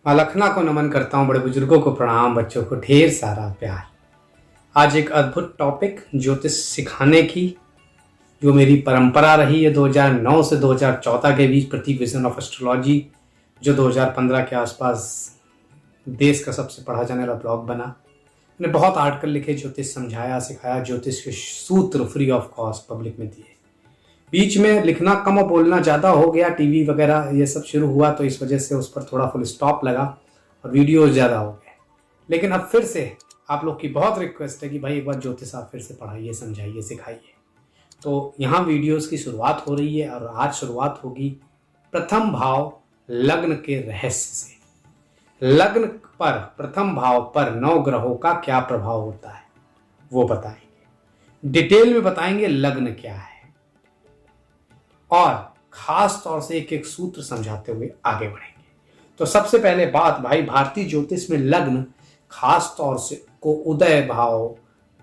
माँ लखना को नमन करता हूँ, बड़े बुजुर्गों को प्रणाम, बच्चों को ढेर सारा प्यार। आज एक अद्भुत टॉपिक ज्योतिष सिखाने की जो मेरी परंपरा रही है 2009 से 2014 के बीच, प्रतीक विजन ऑफ एस्ट्रोलॉजी, जो 2015 के आसपास देश का सबसे पढ़ा जाने वाला ब्लॉग बना। मैंने बहुत आर्टिकल लिखे, ज्योतिष समझाया, सिखाया, ज्योतिष के सूत्र फ्री ऑफ कॉस्ट पब्लिक में दिए। बीच में लिखना कम और बोलना ज़्यादा हो गया, टीवी वगैरह ये सब शुरू हुआ, तो इस वजह से उस पर थोड़ा फुल स्टॉप लगा और वीडियो ज़्यादा हो गए। लेकिन अब फिर से आप लोग की बहुत रिक्वेस्ट है कि भाई एक बार ज्योतिष आप फिर से पढ़ाइए, समझाइए, सिखाइए। तो यहाँ वीडियोस की शुरुआत हो रही है और आज शुरुआत होगी प्रथम भाव लग्न के रहस्य से। लग्न पर, प्रथम भाव पर 9 ग्रहों का क्या प्रभाव होता है वो बताएंगे, डिटेल में बताएंगे लग्न क्या है, और खास तौर से एक एक सूत्र समझाते हुए आगे बढ़ेंगे। तो सबसे पहले बात भाई, भारतीय ज्योतिष में लग्न खास तौर से को उदय भाव,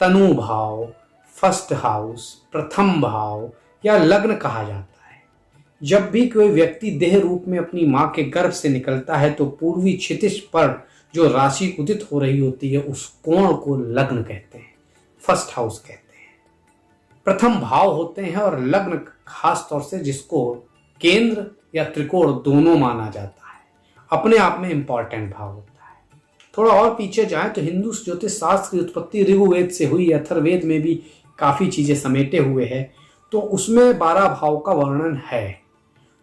तनु भाव, फर्स्ट हाउस, प्रथम भाव या लग्न कहा जाता है। जब भी कोई व्यक्ति देह रूप में अपनी मां के गर्भ से निकलता है तो पूर्वी क्षितिज पर जो राशि उदित हो रही होती है उस कोण को लग्न कहते हैं, फर्स्ट हाउस कहते हैं। प्रथम भाव होते हैं और लग्न खास तौर से जिसको केंद्र या त्रिकोण दोनों माना जाता है, अपने आप में इंपॉर्टेंट भाव होता है। थोड़ा और पीछे जाएं तो हिंदू ज्योतिष शास्त्र की उत्पत्ति ऋग्वेद से हुई, अथर्ववेद में भी काफी चीजें समेटे हुए हैं, तो उसमें 12 भाव का वर्णन है।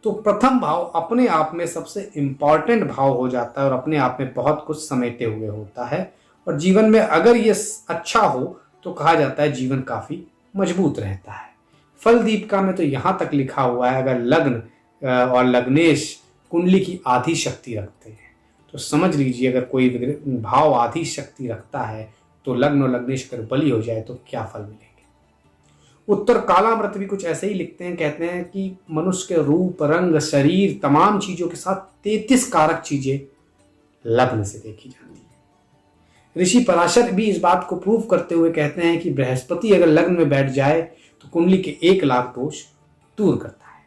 तो प्रथम भाव अपने आप में सबसे इंपॉर्टेंट भाव हो जाता है और अपने आप में बहुत कुछ समेटे हुए होता है, और जीवन में अगर ये अच्छा हो तो कहा जाता है जीवन काफी मजबूत रहता है। फल दीपिका में तो यहाँ तक लिखा हुआ है, अगर लग्न और लग्नेश कुंडली की आधी शक्ति रखते हैं तो समझ लीजिए अगर कोई भाव आधी शक्ति रखता है तो लग्न और लग्नेश अगर बली हो जाए तो क्या फल मिलेंगे। उत्तर कालामृत भी कुछ ऐसे ही लिखते हैं, कहते हैं कि मनुष्य के रूप, रंग, शरीर, तमाम चीजों के साथ 33 कारक चीजें लग्न से देखी जाती है। ऋषि पराशर भी इस बात को प्रूव करते हुए कहते हैं कि बृहस्पति अगर लग्न में बैठ जाए तो कुंडली के 1 लाख दोष दूर करता है।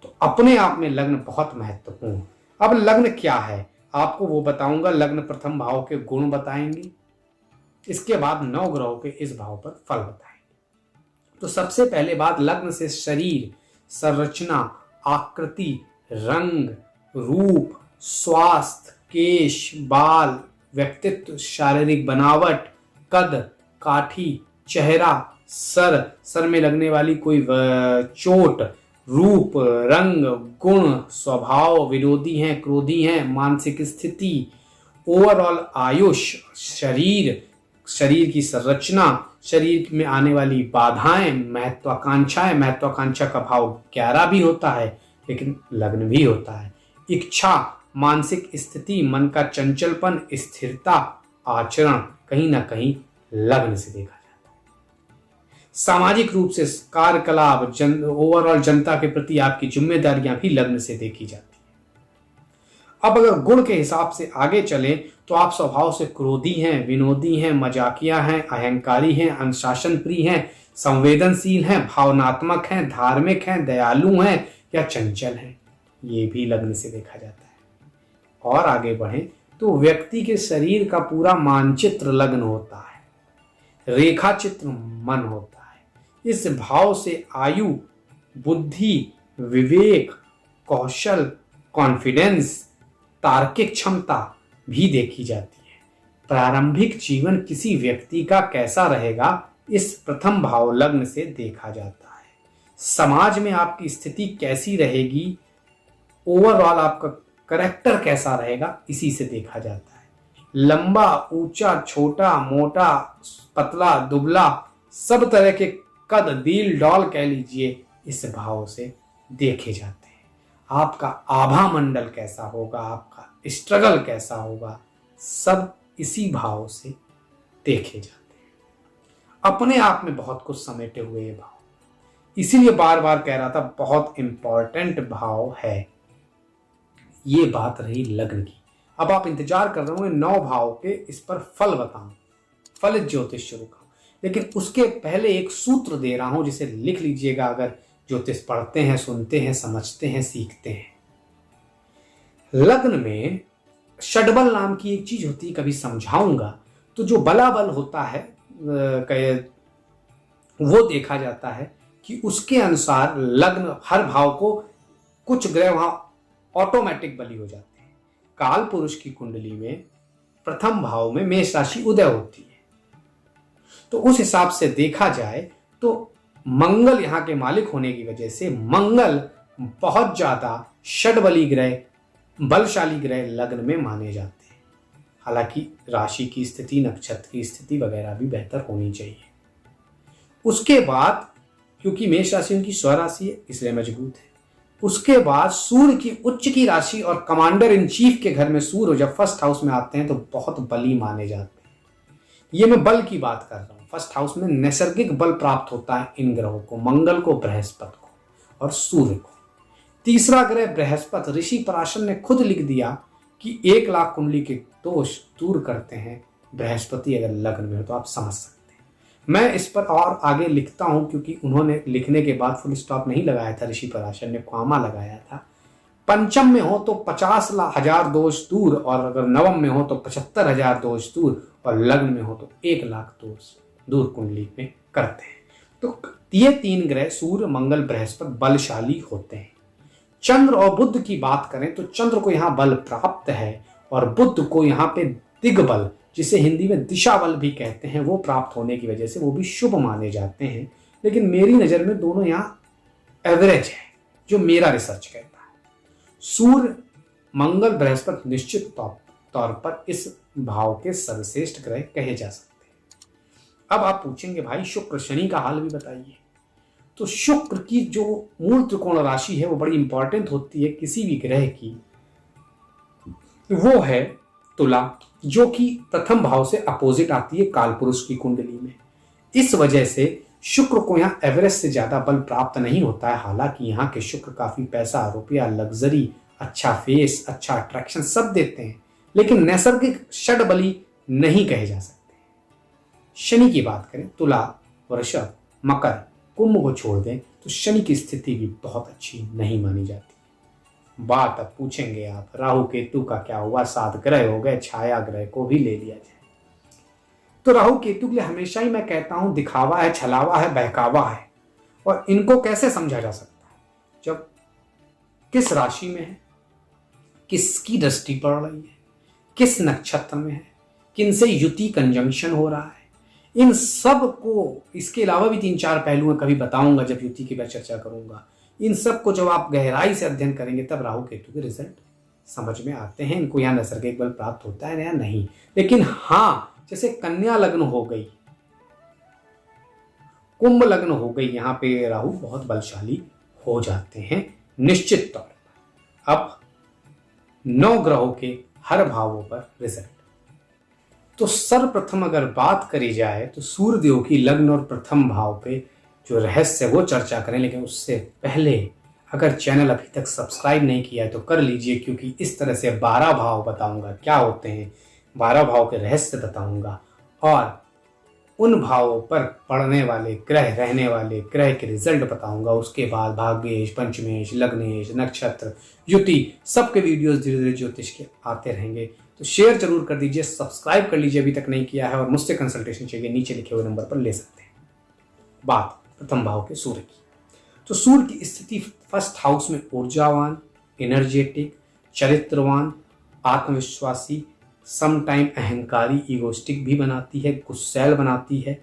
तो अपने आप में लग्न बहुत महत्वपूर्ण। अब लग्न क्या है आपको वो बताऊंगा, लग्न प्रथम भाव के गुण बताएंगे, इसके बाद 9 ग्रहों के इस भाव पर फल बताएंगे। तो सबसे पहले बात, लग्न से शरीर, संरचना, आकृति, रंग, रूप, स्वास्थ्य, केश, बाल, व्यक्तित्व, शारीरिक बनावट, कद, काठी, चेहरा, सर में लगने वाली कोई चोट, रूप, रंग, गुण, स्वभाव, विरोधी हैं, क्रोधी हैं, मानसिक स्थिति, ओवरऑल आयुष, शरीर की संरचना, शरीर में आने वाली बाधाएं, महत्वाकांक्षा का भाव 11 भी होता है लेकिन लग्न भी होता है, इच्छा, मानसिक स्थिति, मन का चंचलपन, स्थिरता, आचरण कहीं ना कहीं लग्न से देखा जाता है। सामाजिक रूप से कार्यकलाप, ओवरऑल जनता के प्रति आपकी जिम्मेदारियां भी लग्न से देखी जाती है। अब अगर गुण के हिसाब से आगे चले तो आप स्वभाव से क्रोधी हैं, विनोदी हैं, मजाकिया हैं, अहंकारी हैं, अनुशासन प्रिय हैं, संवेदनशील हैं, भावनात्मक हैं, धार्मिक हैं, दयालु हैं या चंचल हैं, ये भी लग्न से देखा जाता है। और आगे बढ़ें तो व्यक्ति के शरीर का पूरा मानचित्र लग्न होता है, रेखा चित्र मन होता है। इस भाव से आयु, बुद्धि, विवेक, कौशल, कॉन्फिडेंस, तार्किक क्षमता भी देखी जाती है। प्रारंभिक जीवन किसी व्यक्ति का कैसा रहेगा इस प्रथम भाव लग्न से देखा जाता है। समाज में आपकी स्थिति कैसी रहेगी, ओवरऑल आपका करेक्टर कैसा रहेगा, इसी से देखा जाता है। लंबा, ऊंचा, छोटा, मोटा, पतला, दुबला, सब तरह के कद, दिल, डॉल कह लीजिए, इस भाव से देखे जाते हैं। आपका आभा मंडल कैसा होगा, आपका स्ट्रगल कैसा होगा, सब इसी भाव से देखे जाते हैं। अपने आप में बहुत कुछ समेटे हुए ये भाव, इसीलिए बार बार कह रहा था बहुत इंपॉर्टेंट भाव है। ये बात रही लग्न की। अब आप इंतजार कर रहे होंगे 9 भाव के इस पर फल बताऊं, फलित ज्योतिष शुरू करूं, लेकिन उसके पहले एक सूत्र दे रहा हूं जिसे लिख लीजिएगा अगर ज्योतिष पढ़ते हैं, सुनते हैं, समझते हैं, सीखते हैं। लग्न में षडबल नाम की एक चीज होती है, कभी समझाऊंगा। तो जो बलाबल होता है वो देखा जाता है कि उसके अनुसार लग्न हर भाव को कुछ ग्रह वहां ऑटोमेटिक बली हो जाते हैं। काल पुरुष की कुंडली में प्रथम भाव में मेष राशि उदय होती है, तो उस हिसाब से देखा जाए तो मंगल यहां के मालिक होने की वजह से मंगल बहुत ज्यादा षडबली ग्रह, बलशाली ग्रह लग्न में माने जाते हैं। हालांकि राशि की स्थिति, नक्षत्र की स्थिति वगैरह भी बेहतर होनी चाहिए। उसके बाद क्योंकि मेष राशि उनकी स्वराशि है इसलिए मजबूत है। उसके बाद सूर्य की उच्च की राशि और कमांडर इन चीफ के घर में सूर्य जब फर्स्ट हाउस में आते हैं तो बहुत बली माने जाते हैं। ये मैं बल की बात कर रहा हूं। फर्स्ट हाउस में नैसर्गिक बल प्राप्त होता है इन ग्रहों को, मंगल को, बृहस्पति को और सूर्य को। तीसरा ग्रह बृहस्पति, ऋषि पराशर ने खुद लिख दिया कि 1 लाख कुंडली के दोष दूर करते हैं बृहस्पति अगर लग्न में हो, तो आप समझ सकते हैं। मैं इस पर और आगे लिखता हूं क्योंकि उन्होंने लिखने के बाद फुल स्टॉप नहीं लगाया था, ऋषि पराशर ने कॉमा लगाया था। पंचम में हो तो 50,000 दोष दूर, और अगर नवम में हो तो 75,000 दोष दूर, और लग्न में हो तो 1 लाख दोष दूर कुंडली में करते हैं। तो ये 3 ग्रह सूर्य, मंगल, बृहस्पति बलशाली होते हैं। चंद्र और बुध की बात करें तो चंद्र को यहाँ बल प्राप्त है और बुध को यहाँ पे दिग्बल, जिसे हिंदी में दिशा बल भी कहते हैं, वो प्राप्त होने की वजह से वो भी शुभ माने जाते हैं। लेकिन मेरी नजर में दोनों यहाँ एवरेज है, जो मेरा रिसर्च कहता है। सूर्य, मंगल, बृहस्पति निश्चित तौर पर इस भाव के सर्वश्रेष्ठ ग्रह कहे जा सकते हैं। अब आप पूछेंगे भाई शुक्र, शनि का हाल भी बताइए। तो शुक्र की जो मूल त्रिकोण राशि है वो बड़ी इंपॉर्टेंट होती है किसी भी ग्रह की, वो है तुला, जो कि प्रथम भाव से अपोजिट आती है कालपुरुष की कुंडली में। इस वजह से शुक्र को यहाँ एवरेज से ज्यादा बल प्राप्त नहीं होता है। हालांकि यहाँ के शुक्र काफी पैसा, रुपया, लग्जरी, अच्छा फेस, अच्छा अट्रैक्शन सब देते हैं, लेकिन नैसर्गिक षडबली नहीं कहे जा सकते। शनि की बात करें, तुला, वृषभ, मकर, कुंभ को छोड़ दें तो शनि की स्थिति भी बहुत अच्छी नहीं मानी जाती। बात अब पूछेंगे आप, राहु केतु का क्या हुआ? 7 ग्रह हो गए, छाया ग्रह को भी ले लिया जाए तो राहु केतु के लिए हमेशा ही मैं कहता हूं दिखावा है, छलावा है, बहकावा है। और इनको कैसे समझा जा सकता है? जब किस राशि में है, किसकी दृष्टि पड़ रही है, किस नक्षत्र में है, किनसे युति कंजंक्शन हो रहा है, इन सब को, इसके अलावा भी 3-4 पहलू है, कभी बताऊंगा जब युति की मैं चर्चा करूंगा। इन सब को जब आप गहराई से अध्ययन करेंगे तब राहु केतु के रिजल्ट समझ में आते हैं। इनको यहाँ नैसर्गिक बल प्राप्त होता है या नहीं। लेकिन हाँ, जैसे कन्या लग्न हो गई, कुंभ लग्न हो गई, यहाँ पे राहु बहुत बलशाली हो जाते हैं निश्चित तौर पर। अब 9 ग्रहों के हर भावों पर रिजल्ट। तो सर्वप्रथम अगर बात करी जाए तो सूर्यदेव की लग्न और प्रथम भाव पे जो रहस्य है वो चर्चा करें। लेकिन उससे पहले अगर चैनल अभी तक सब्सक्राइब नहीं किया है तो कर लीजिए, क्योंकि इस तरह से 12 भाव बताऊंगा क्या होते हैं, 12 भाव के रहस्य बताऊंगा, और उन भावों पर पड़ने वाले ग्रह, रहने वाले ग्रह के रिजल्ट बताऊंगा। उसके बाद भाग्येश, पंचमेश, लग्नेश, नक्षत्र, युति, सबके वीडियोस धीरे धीरे ज्योतिष के आते रहेंगे। तो शेयर जरूर कर दीजिए, सब्सक्राइब कर लीजिए अभी तक नहीं किया है, और मुझसे कंसल्टेशन चाहिए नीचे लिखे हुए नंबर पर ले सकते हैं। बात प्रथम भाव के सूर्य की, तो सूर्य की स्थिति फर्स्ट हाउस में ऊर्जावान, एनर्जेटिक, चरित्रवान, आत्मविश्वासी, सम टाइम अहंकारी, ईगोस्टिक भी बनाती है, गुस्सैल बनाती है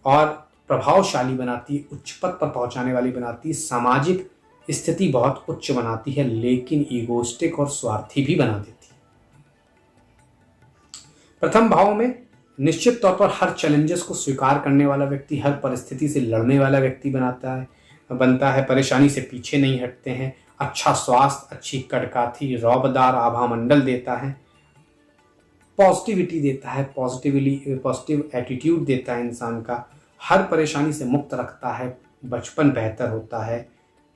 और प्रभावशाली बनाती है, उच्च पद पर पहुंचाने वाली बनाती है, सामाजिक स्थिति बहुत उच्च बनाती है, लेकिन ईगोस्टिक और स्वार्थी भी बना देती है। प्रथम भाव में निश्चित तौर पर हर चैलेंजेस को स्वीकार करने वाला व्यक्ति, हर परिस्थिति से लड़ने वाला व्यक्ति बनता है, परेशानी से पीछे नहीं हटते हैं, अच्छा स्वास्थ्य, अच्छी कड़काथी, रौबदार आभा मंडल देता है, पॉजिटिविटी देता है, पॉजिटिव एटीट्यूड देता है इंसान का, हर परेशानी से मुक्त रखता है, बचपन बेहतर होता है।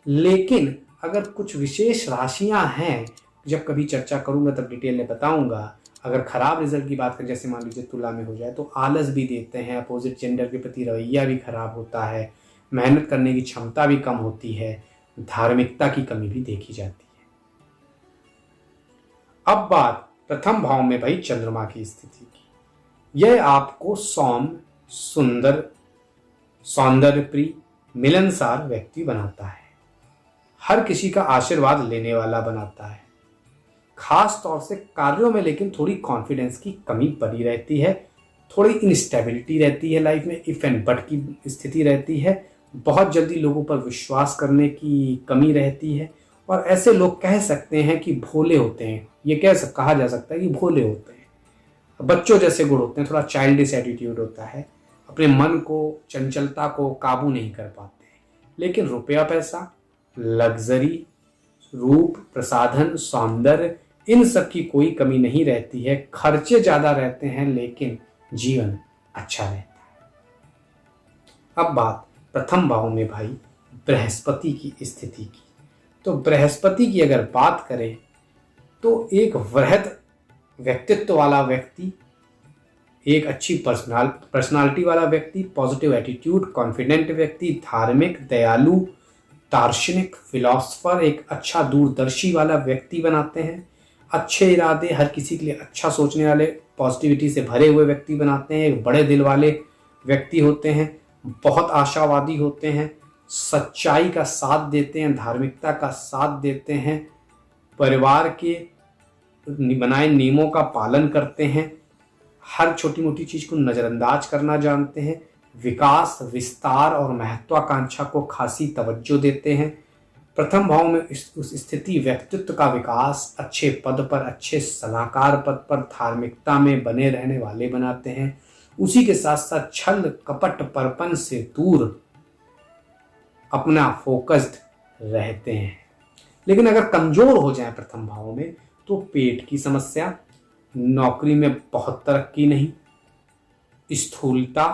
लेकिन अगर कुछ विशेष राशियां हैं, जब कभी चर्चा करूंगा तब डिटेल में बताऊंगा। अगर खराब रिजल्ट की बात करें, जैसे मान लीजिए तुला में हो जाए, तो आलस भी देते हैं, अपोजिट जेंडर के प्रति रवैया भी खराब होता है, मेहनत करने की क्षमता भी कम होती है, धार्मिकता की कमी भी देखी जाती है। अब बात प्रथम भाव में भाई चंद्रमा की स्थिति की, यह आपको सौम्य, सुंदर, सौंदर्य प्रिय, मिलनसार व्यक्ति बनाता है। हर किसी का आशीर्वाद लेने वाला बनाता है। खास तौर से कार्यों में लेकिन थोड़ी कॉन्फिडेंस की कमी पड़ी रहती है, थोड़ी इंस्टेबिलिटी रहती है लाइफ में, इफ एंड बट की स्थिति रहती है। बहुत जल्दी लोगों पर विश्वास करने की कमी रहती है और ऐसे लोग कह सकते हैं कि भोले होते हैं। ये कहा जा सकता है कि भोले होते हैं, बच्चों जैसे गुण होते हैं, थोड़ा चाइल्डिश एटीट्यूड होता है, अपने मन को, चंचलता को काबू नहीं कर पाते हैं। लेकिन रुपया पैसा, लग्जरी, रूप, प्रसाधन, सौंदर्य, इन सब की कोई कमी नहीं रहती है। खर्चे ज्यादा रहते हैं लेकिन जीवन अच्छा रहता है। अब बात प्रथम भाव में भाई बृहस्पति की स्थिति की। तो बृहस्पति की अगर बात करें तो एक वृहद व्यक्तित्व वाला व्यक्ति, एक अच्छी पर्सनालिटी वाला व्यक्ति, पॉजिटिव एटीट्यूड, कॉन्फिडेंट व्यक्ति, धार्मिक, दयालु, दार्शनिक, फिलोसफर, एक अच्छा दूरदर्शी वाला व्यक्ति बनाते हैं। अच्छे इरादे, हर किसी के लिए अच्छा सोचने वाले, पॉजिटिविटी से भरे हुए व्यक्ति बनाते हैं। एक बड़े दिल वाले व्यक्ति होते हैं, बहुत आशावादी होते हैं, सच्चाई का साथ देते हैं, धार्मिकता का साथ देते हैं, परिवार के बनाए नियमों का पालन करते हैं, हर छोटी मोटी चीज को नजरअंदाज करना जानते हैं, विकास, विस्तार और महत्वाकांक्षा को खासी तवज्जो देते हैं। प्रथम भाव में उस स्थिति व्यक्तित्व का विकास, अच्छे पद पर, अच्छे सलाहकार पद पर, धार्मिकता में बने रहने वाले बनाते हैं। उसी के साथ साथ छल, कपट, परपन से दूर अपना फोकस्ड रहते हैं। लेकिन अगर कमजोर हो जाए प्रथम भाव में तो पेट की समस्या, नौकरी में बहुत तरक्की नहीं, स्थूलता,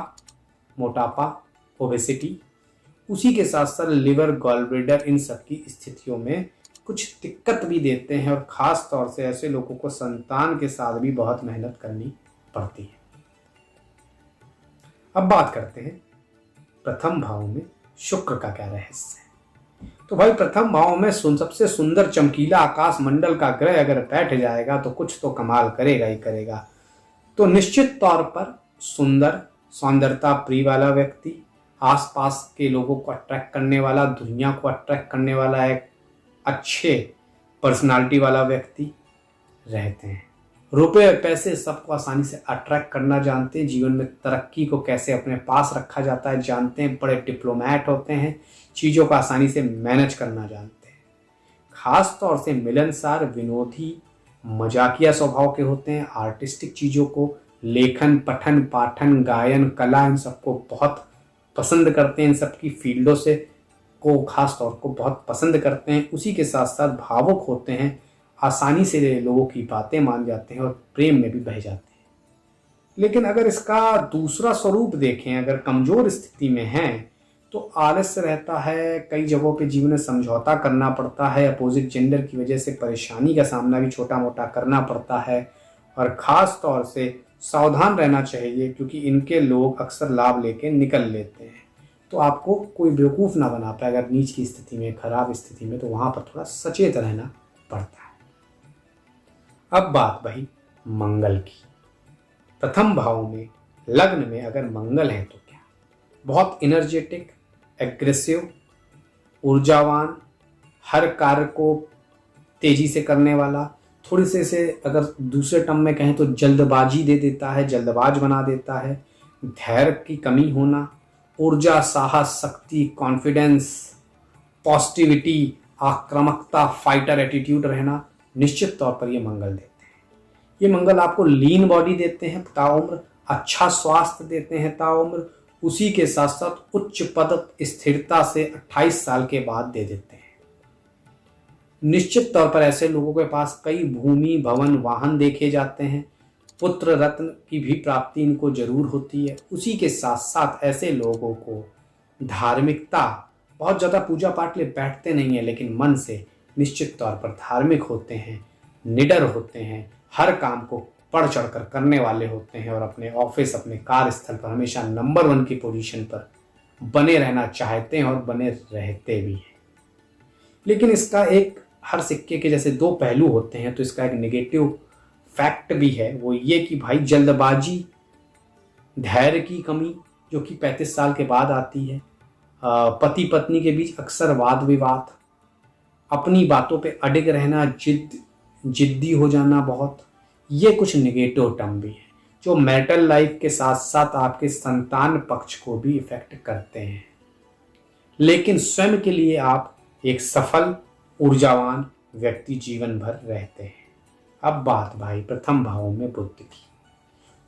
मोटापा, ओबेसिटी, उसी के साथ साथ लिवर, गॉलब्लैडर, इन सब की स्थितियों में कुछ दिक्कत भी देते हैं। और खास तौर से ऐसे लोगों को संतान के साथ भी बहुत मेहनत करनी पड़ती है। अब बात करते हैं प्रथम भाव में शुक्र का क्या रहस्य है। तो भाई प्रथम भाव में सबसे सुंदर चमकीला आकाश मंडल का ग्रह अगर बैठ जाएगा तो कुछ तो कमाल करेगा ही करेगा। तो निश्चित तौर पर सुंदर, सौंदर्यता प्रिय वाला व्यक्ति, आसपास के लोगों को अट्रैक्ट करने वाला, दुनिया को अट्रैक्ट करने वाला, एक अच्छे पर्सनालिटी वाला व्यक्ति रहते हैं। रुपए पैसे सबको आसानी से अट्रैक्ट करना जानते हैं, जीवन में तरक्की को कैसे अपने पास रखा जाता है जानते हैं, बड़े डिप्लोमैट होते हैं, चीज़ों को आसानी से मैनेज करना जानते हैं। खास तौर से मिलनसार, विनोदी, मजाकिया स्वभाव के होते हैं, आर्टिस्टिक चीज़ों को, लेखन, पठन, पाठन, गायन, कला, इन सबको बहुत पसंद करते हैं। इन सब की फील्डों से को खास तौर को बहुत पसंद करते हैं। उसी के साथ साथ भावुक होते हैं, आसानी से लोगों की बातें मान जाते हैं और प्रेम में भी बह जाते हैं। लेकिन अगर इसका दूसरा स्वरूप देखें, अगर कमजोर स्थिति में हैं तो आलस्य रहता है, कई जगहों पे जीवन में समझौता करना पड़ता है, अपोजिट जेंडर की वजह से परेशानी का सामना भी छोटा मोटा करना पड़ता है। और ख़ास तौर से सावधान रहना चाहिए क्योंकि इनके लोग अक्सर लाभ लेके निकल लेते हैं। तो आपको कोई बेवकूफ़ ना बना पाए अगर नीच की स्थिति में, खराब स्थिति में, तो वहाँ पर थोड़ा सचेत रहना पड़ता है। अब बात भाई मंगल की। प्रथम भाव में लग्न में अगर मंगल है तो क्या, बहुत इनर्जेटिक, एग्रेसिव, ऊर्जावान, हर कार्य को तेजी से करने वाला, थोड़ी से अगर दूसरे टर्म में कहें तो जल्दबाजी दे देता है, जल्दबाज बना देता है, धैर्य की कमी होना, ऊर्जा, साहस, शक्ति, कॉन्फिडेंस, पॉजिटिविटी, आक्रामकता, फाइटर एटीट्यूड रहना, निश्चित तौर पर ये मंगल देते हैं। ये मंगल आपको लीन बॉडी देते हैं ताउम्र, अच्छा स्वास्थ्य देते हैं ताउम्र, उसी के साथ साथ उच्च पद स्थिरता से 28 साल के बाद दे देते हैं। निश्चित तौर पर ऐसे लोगों के पास कई भूमि, भवन, वाहन देखे जाते हैं। पुत्र रत्न की भी प्राप्ति इनको जरूर होती है। उसी के साथ साथ ऐसे लोगों को धार्मिकता, बहुत ज़्यादा पूजा पाठ लिए बैठते नहीं है लेकिन मन से निश्चित तौर पर धार्मिक होते हैं, निडर होते हैं, हर काम को बढ़ चढ़ कर करने वाले होते हैं और अपने ऑफिस, अपने कार्यस्थल पर हमेशा नंबर 1 की पोजीशन पर बने रहना चाहते हैं और बने रहते भी हैं। लेकिन इसका एक, हर सिक्के के जैसे दो पहलू होते हैं, तो इसका एक नेगेटिव फैक्ट भी है वो ये कि भाई जल्दबाजी, धैर्य की कमी जो कि 35 साल के बाद आती है, पति पत्नी के बीच अक्सर वाद विवाद, अपनी बातों पे अडिग रहना, जिद्दी हो जाना बहुत, ये कुछ नेगेटिव टर्म भी है जो मैरिटल लाइफ के साथ साथ आपके संतान पक्ष को भी इफेक्ट करते हैं। लेकिन स्वयं के लिए आप एक सफल ऊर्जावान व्यक्ति जीवन भर रहते हैं। अब बात भाई प्रथम भाव में बुध की।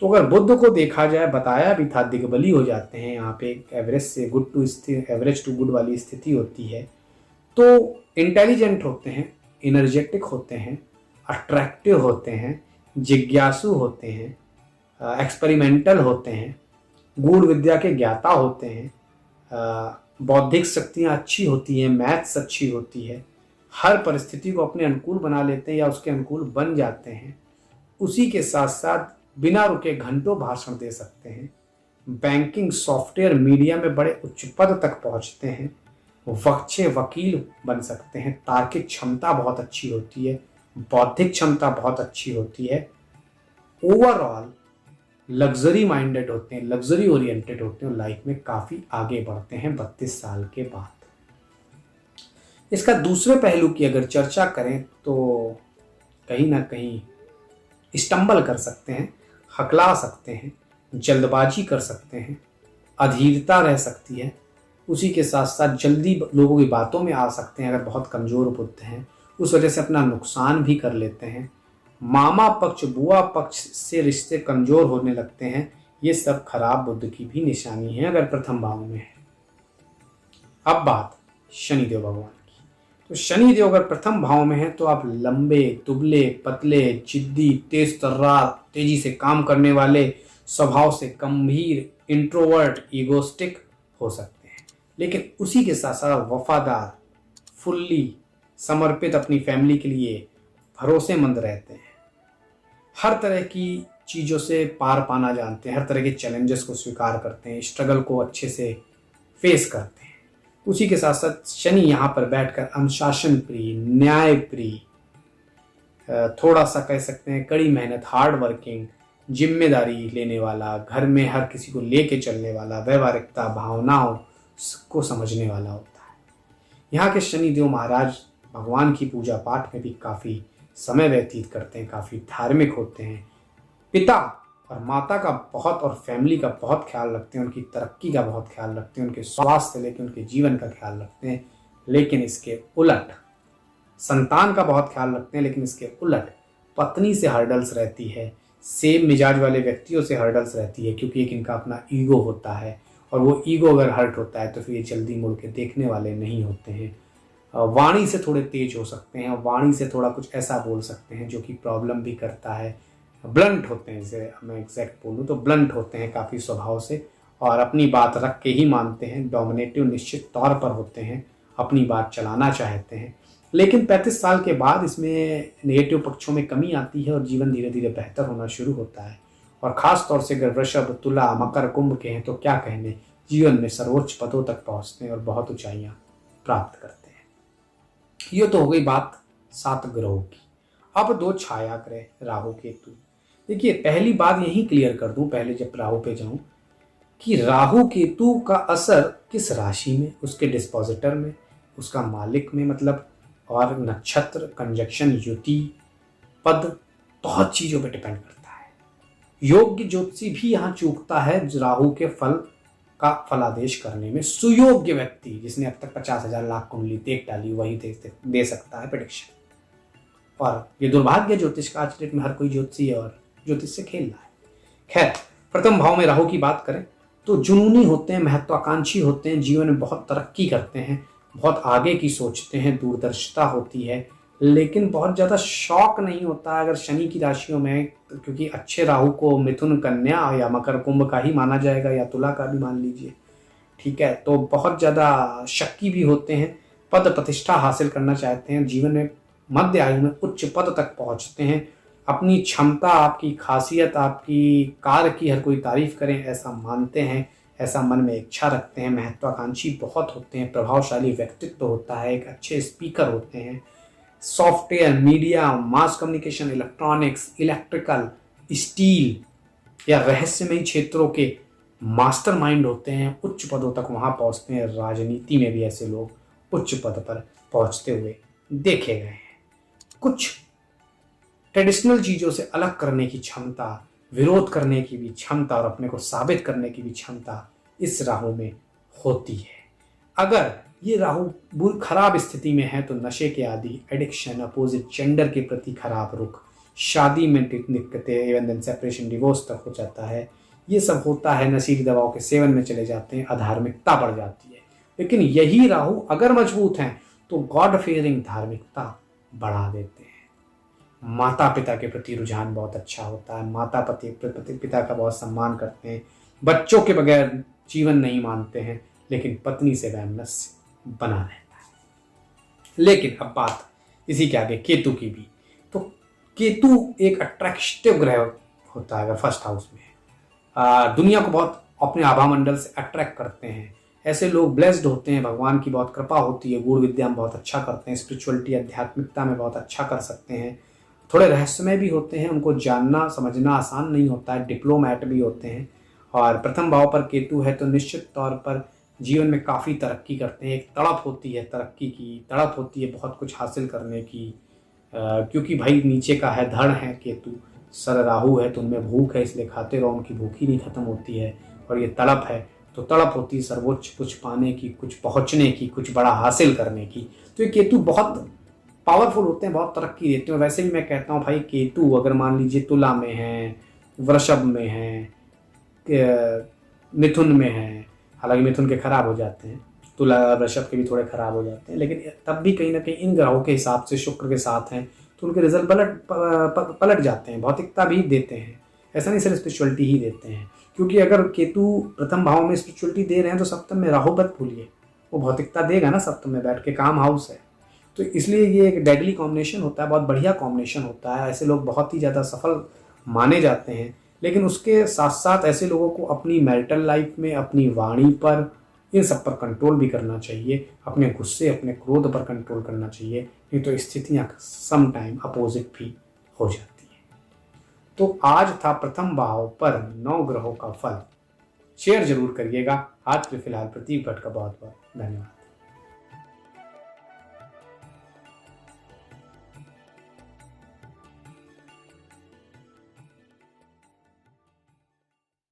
तो अगर बुध को देखा जाए, बताया भी था दिग्बली हो जाते हैं, यहाँ पे एवरेज से good to average to good वाली स्थिति होती है। तो इंटेलिजेंट होते हैं, एनर्जेटिक होते हैं, अट्रैक्टिव होते हैं, जिज्ञासु होते हैं, एक्सपेरिमेंटल होते हैं, गूढ़ विद्या के ज्ञाता होते हैं, बौद्धिक शक्तियाँ अच्छी होती हैं, मैथ्स अच्छी होती है, हर परिस्थिति को अपने अनुकूल बना लेते हैं या उसके अनुकूल बन जाते हैं। उसी के साथ साथ बिना रुके घंटों भाषण दे सकते हैं, बैंकिंग, सॉफ्टवेयर, मीडिया में बड़े उच्च पद तक पहुंचते हैं, वक्चे वकील बन सकते हैं, तार्किक क्षमता बहुत अच्छी होती है, बौद्धिक क्षमता बहुत अच्छी होती है, ओवरऑल लग्जरी माइंडेड होते हैं, लग्जरी ओरिएंटेड होते हैं, लाइफ में काफ़ी आगे बढ़ते हैं 32 साल के बाद। इसका दूसरे पहलू की अगर चर्चा करें तो कहीं ना कहीं स्टम्बल कर सकते हैं, हकला सकते हैं, जल्दबाजी कर सकते हैं, अधीरता रह सकती है, उसी के साथ साथ जल्दी लोगों की बातों में आ सकते हैं अगर बहुत कमज़ोर बुद्ध हैं, उस वजह से अपना नुकसान भी कर लेते हैं, मामा पक्ष बुआ पक्ष से रिश्ते कमज़ोर होने लगते हैं। ये सब खराब बुद्ध की भी निशानी है अगर प्रथम भाव में है। अब बात शनिदेव भगवान की। तो शनिदेव अगर प्रथम भाव में है तो आप लंबे, दुबले, पतले, जिद्दी, तेज तर्रार, तेजी से काम करने वाले, स्वभाव से गंभीर, इंट्रोवर्ट, ईगोस्टिक हो सकते हैं। लेकिन उसी के साथ साथ वफादार, फुल्ली समर्पित, अपनी फैमिली के लिए भरोसेमंद रहते हैं, हर तरह की चीज़ों से पार पाना जानते हैं, हर तरह के चैलेंजेस को स्वीकार करते हैं, स्ट्रगल को अच्छे से फेस करते हैं। उसी के साथ साथ शनि यहाँ पर बैठकर अनुशासन प्रिय, न्याय प्रिय, थोड़ा सा कह सकते हैं कड़ी मेहनत, हार्ड वर्किंग, जिम्मेदारी लेने वाला, घर में हर किसी को लेके चलने वाला, व्यवहारिकता, भावनाओं को समझने वाला होता है। यहाँ के शनिदेव महाराज भगवान की पूजा पाठ में भी काफ़ी समय व्यतीत करते हैं, काफ़ी धार्मिक होते हैं, पिता और माता का बहुत और फैमिली का बहुत ख्याल रखते हैं, उनकी तरक्की का बहुत ख्याल रखते हैं, उनके स्वास्थ्य से लेकर उनके जीवन का ख्याल रखते हैं। लेकिन इसके उलट संतान का बहुत ख्याल रखते हैं, लेकिन इसके उलट पत्नी से हर्डल्स रहती है, सेम मिजाज वाले व्यक्तियों से हर्डल्स रहती है, क्योंकि एक इनका अपना ईगो होता है और वो ईगो अगर हर्ट होता है तो फिर ये जल्दी मुड़ के देखने वाले नहीं होते हैं। वाणी से थोड़े तेज हो सकते हैं, वाणी से थोड़ा कुछ ऐसा बोल सकते हैं जो कि प्रॉब्लम भी करता है, ब्लंट होते हैं, जैसे मैं एग्जैक्ट बोलूँ तो ब्लंट होते हैं काफ़ी स्वभाव से, और अपनी बात रख के ही मानते हैं, डोमिनेटिव निश्चित तौर पर होते हैं, अपनी बात चलाना चाहते हैं। लेकिन 35 साल के बाद इसमें नेगेटिव पक्षों में कमी आती है और जीवन धीरे धीरे बेहतर होना शुरू होता है। और ख़ास तौर से अगर वृषभ, तुला, मकर, कुंभ के हैं तो क्या कहने, जीवन में सर्वोच्च पदों तक पहुँचते हैं और बहुत ऊंचाइयाँ प्राप्त करते हैं। ये तो हो गई बात 7 ग्रहों की। अब 2 छाया ग्रह राहु केतु। देखिए पहली बात यही क्लियर कर दूं पहले जब राहु पे जाऊं कि राहु केतु का असर किस राशि में, उसके डिस्पोजिटर में, उसका मालिक में, मतलब और नक्षत्र, कंजक्शन, युति, पद, बहुत चीजों पे डिपेंड करता है। योग्य ज्योतिषी भी यहाँ चूकता है राहु के फल का फलादेश करने में। सुयोग्य व्यक्ति जिसने अब तक 50,000 लाख कुंडली देख डाली वही दे सकता है प्रेडिक्शन। और ये दुर्भाग्य ज्योतिष का, आज डेट में हर कोई ज्योतिषी है और ज्योतिष से खेल रहा है। खैर, प्रथम भाव में राहु की बात करें तो जुनूनी होते हैं, महत्वाकांक्षी होते हैं, जीवन में बहुत तरक्की करते हैं, बहुत आगे की सोचते हैं, दूरदर्शिता होती है, लेकिन बहुत ज़्यादा शौक नहीं होता अगर शनि की राशियों में, क्योंकि अच्छे राहु को मिथुन, कन्या या मकर, कुंभ का ही माना जाएगा, या तुला का भी मान लीजिए, ठीक है। तो बहुत ज़्यादा शक्की भी होते हैं, पद प्रतिष्ठा हासिल करना चाहते हैं, जीवन में मध्य आयु में उच्च पद तक पहुंचते हैं, अपनी क्षमता, आपकी खासियत, आपकी कार्य की हर कोई तारीफ करें ऐसा मानते हैं, ऐसा मन में इच्छा रखते हैं, महत्वाकांक्षी बहुत होते हैं, प्रभावशाली व्यक्तित्व होता है, एक अच्छे स्पीकर होते हैं, software, media, mass communication, electronics, electrical, steel या रहस्यमयी क्षेत्रों के मास्टरमाइंड होते हैं, उच्च पदों तक वहां पहुंचते हैं। राजनीति में भी ऐसे लोग उच्च पद पर पहुंचते हुए देखे गए हैं। कुछ ट्रेडिशनल चीजों से अलग करने की क्षमता, विरोध करने की भी क्षमता और अपने को साबित करने की भी क्षमता इस राहु में होती है। अगर ये राहु खराब स्थिति में है तो नशे के आदि, एडिक्शन, अपोजिट जेंडर के प्रति खराब रुख, शादी में दिक्कतें, इवन देन सेपरेशन, डिवोर्स तक हो जाता है। ये सब होता है, नशीली दवाओं के सेवन में चले जाते हैं, अधार्मिकता बढ़ जाती है। लेकिन यही राहु अगर मजबूत हैं तो गॉड फेयरिंग धार्मिकता बढ़ा देते हैं। माता पिता के प्रति रुझान बहुत अच्छा होता है, माता पिता का बहुत सम्मान करते हैं, बच्चों के बगैर जीवन नहीं मानते हैं, लेकिन पत्नी से वैमनस्य बना रहता है। लेकिन अब बात इसी के आगे केतु की भी, तो केतु एक अट्रैक्टिव ग्रह होता है अगर फर्स्ट हाउस में है। दुनिया को बहुत अपने आभा मंडल से अट्रैक्ट करते हैं। ऐसे लोग ब्लेस्ड होते हैं, भगवान की बहुत कृपा होती है, गुण विद्या में बहुत अच्छा करते हैं, स्पिरिचुअलिटी, आध्यात्मिकता में बहुत अच्छा कर सकते हैं, थोड़े रहस्यमय भी होते हैं, उनको जानना समझना आसान नहीं होता है, डिप्लोमैट भी होते हैं। और प्रथम भाव पर केतु है तो निश्चित तौर पर जीवन में काफ़ी तरक्की करते हैं। एक तड़प होती है तरक्की की, तड़प होती है बहुत कुछ हासिल करने की, क्योंकि भाई नीचे का है, धड़ है केतु, सर राहु है तो उनमें भूख है, इसलिए खाते रहो, उनकी भूख ही नहीं खत्म होती है। और ये तड़प है तो तड़प होती है सर्वोच्च कुछ पाने की, कुछ पहुंचने की, कुछ बड़ा हासिल करने की। तो ये केतु बहुत पावरफुल होते हैं, बहुत तरक्की देते हैं। वैसे भी मैं कहता हूँ भाई केतु अगर मान लीजिए तुला में है, वृषभ में है, मिथुन में है, हालांकि मिथुन के खराब हो जाते हैं, तुला वृषभ के भी थोड़े खराब हो जाते हैं, लेकिन तब भी कहीं ना कहीं इन ग्रहों के हिसाब से शुक्र के साथ हैं तो उनके रिजल्ट पलट जाते हैं, भौतिकता भी देते हैं। ऐसा नहीं सिर्फ स्पिरिचुअलिटी ही देते हैं, क्योंकि अगर केतु प्रथम भाव में स्पिरिचुअलिटी दे रहे हैं तो सप्तम में राहु मत भूलिए, वो भौतिकता देगा ना, सप्तम में बैठ के, काम हाउस है। तो इसलिए ये एक डेडली कॉम्बिनेशन होता है, बहुत बढ़िया कॉम्बिनेशन होता है। ऐसे लोग बहुत ही ज़्यादा सफल माने जाते हैं। लेकिन उसके साथ साथ ऐसे लोगों को अपनी मैरिटल लाइफ में, अपनी वाणी पर, इन सब पर कंट्रोल भी करना चाहिए, अपने गुस्से, अपने क्रोध पर कंट्रोल करना चाहिए, नहीं तो स्थितियाँ सम टाइम अपोजिट भी हो जाती है। तो आज था प्रथम भाव पर 9 ग्रहों का फल। शेयर जरूर करिएगा। आज के फिलहाल प्रतीक भट्ट का बहुत बहुत धन्यवाद।